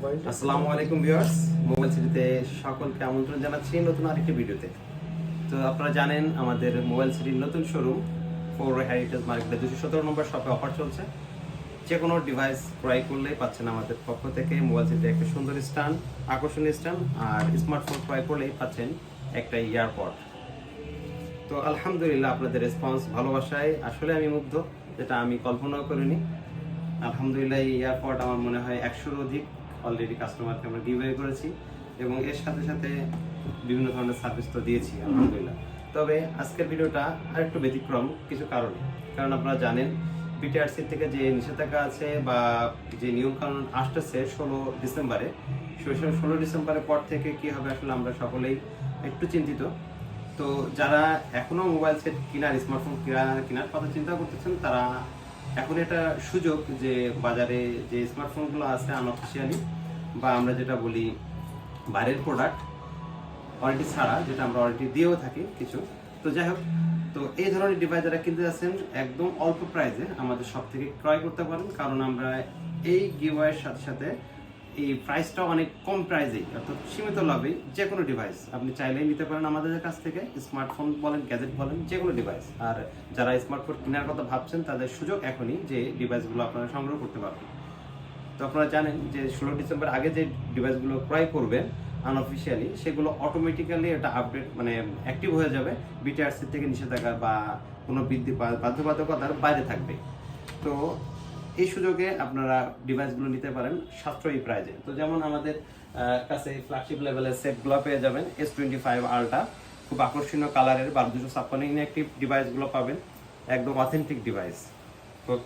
আসসালামু আলাইকুম viewers, mobile সিটিতে সকলকে আমন্ত্রণ জানাচ্ছি নতুন আরেকটি ভিডিওতে। তো আপনারা জানেন আমাদের মোবাইল সিটির নতুন শোরুম ফোর হেরিটেজ মার্কেটে 217 নম্বর শপে অফার চলছে। যে কোনো ডিভাইস ক্রয় করলেই পাচ্ছেন আমাদের পক্ষ থেকে মোবাইল সিটিতে একটা সুন্দর স্ট্যান্ড, আকর্ষণীয় স্ট্যান্ড, আর স্মার্টফোন ক্রয় করলেই পাচ্ছেন একটা ইয়ারপড। তো আলহামদুলিল্লাহ আপনাদের রেসপন্স ভালোবাসায় আসলে আমি মুগ্ধ, যেটা আমি কল্পনাও করিনি। আলহামদুলিল্লাহ এই ইয়ারপড আমার মনে হয় 100-র অধিক অলরেডি কাস্টমারকে আমরা গিভওয়ে করেছি এবং এর সাথে সাথে বিভিন্ন ধরনের সার্ভিস তো দিয়েছি আলহামদুলিল্লাহ। তবে আজকের ভিডিওটা আরেকটু ব্যতিক্রম কিছু কারণে, কারণ আপনারা জানেন বিটিআরসি থেকে যে নিষেধাজ্ঞা আছে বা যে নিয়মকানুন আসতেছে 16 ডিসেম্বরে, 16 ডিসেম্বরের পর থেকে কি হবে আসলে আমরা সকলেই একটু চিন্তিত। তো যারা এখনো মোবাইল সেট কেনার, স্মার্টফোন কেনার কথা চিন্তা করতেছেন, তারা এখন এটা সুযোগ যে বাজারে যে স্মার্টফোনগুলো আছে আনঅফিসিয়ালি বা আমরা যেটা বলি বাইরের প্রোডাক্ট ওয়ারেন্টি ছাড়া, যেটা আমরা ওয়ারেন্টি দিয়েও থাকি কিছু, তো যাই হোক, তো এই ধরনের ডিভাইস যারা কিনতে যাচ্ছেন একদম অল্প প্রাইসে আমাদের সব থেকে ক্রয় করতে পারেন, কারণ আমরা এই গিভওয়ের সাথে সাথে এই প্রাইসটা অনেক কম প্রাইসেই, অর্থাৎ সীমিত লাভে যে কোনো ডিভাইস আপনি চাইলেই নিতে পারেন আমাদের কাছ থেকে। স্মার্টফোন বলেন, গ্যাজেট বলেন, যে কোনো ডিভাইস। আর যারা স্মার্টফোন কেনার কথা ভাবছেন তাদের সুযোগ এখনই যে ডিভাইসগুলো আপনারা সংগ্রহ করতে পারবেন। তো আপনারা জানেন যে 16 ডিসেম্বর আগে যে ডিভাইসগুলো ক্রয় করবেন আনঅফিসিয়ালি, সেগুলো অটোমেটিক্যালি এটা আপডেট মানে অ্যাক্টিভ হয়ে যাবে, বিটিআরসি থেকে নিষেধাজ্ঞা বা কোনো বাধ্যবাধকতার বাইরে থাকবে। তো এই সুযোগে আপনারা ডিভাইসগুলো নিতে পারেন সাশ্রয়ী প্রাইজে। তো যেমন আমাদের কাছে ফ্ল্যাগশিপ লেভেলের সেটগুলো পেয়ে যাবেন S25 আলট্রা, খুব আকর্ষণীয় কালারের 1256 ইনঅ্যাক্টিভ ডিভাইসগুলো পাবেন, একদম অথেন্টিক ডিভাইস,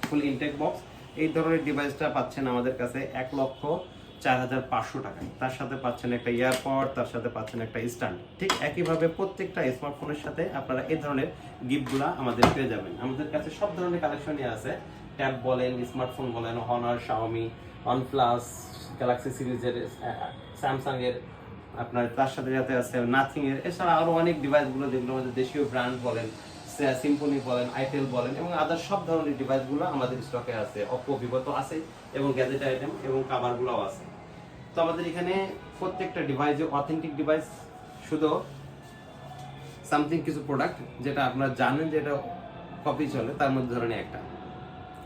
ফুল ইনটেক বক্স। এই ধরনের ডিভাইসটা পাচ্ছেন আমাদের কাছে 1,04,500 টাকায়। তার সাথে পাচ্ছেন একটা ইয়ারপড, তার সাথে পাচ্ছেন একটা স্ট্যান্ড। ঠিক একইভাবে প্রত্যেকটা স্মার্টফোনের সাথে আপনারা এই ধরনের গিফটগুলা আমাদের পেয়ে যাবেন। আমাদের কাছে সব ধরনের কালেকশনই আছে, ট্যাব বলেন, স্মার্টফোন বলেন, হনার, শাওমি, ওয়ানপ্লাস, গ্যালাক্সি সিরিজের, স্যামসাং এর, আপনার তার সাথে সাথে আছে নাথিং এর, এছাড়া আরো অনেক ডিভাইসগুলো যেগুলো আমাদের দেশীয় ব্র্যান্ড বলেন, সিম্ফনি বলেন, আইটেল বলেন, এবং আদার সব ধরনের ডিভাইসগুলো আমাদের স্টকে আছে। অপো, ভিভো তো আছে, এবং গ্যাজেট আইটেম এবং কাভারগুলোও আছে। তো আমাদের এখানে প্রত্যেকটা ডিভাইসে অথেন্টিক ডিভাইস, শুধু সামথিং কিছু প্রোডাক্ট যেটা আপনারা জানেন যে এটা কপি চলে, তার মধ্যে ধরনের একটা,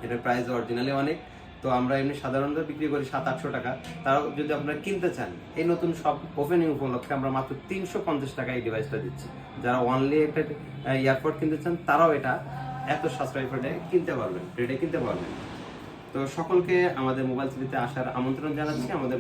এটার প্রাইস অরিজিনালি অনেক। তো আমরা এমনি সাধারণত বিক্রি করি 700-800 টাকা। তাও যদি আপনারা কিনতে চান, এই নতুন সব ওপেনিং উপলক্ষে আমরা মাত্র 350 টাকা এই ডিভাইসটা দিচ্ছি। যারা অনলি একটা ইয়ারপড কিনতে চান, তারাও এটা এত সাশ্রয়ী রেটে কিনতে পারবেন। তো সকলকে আমাদের মোবাইল সিটিতে আসার আমন্ত্রণ জানাচ্ছি। আমাদের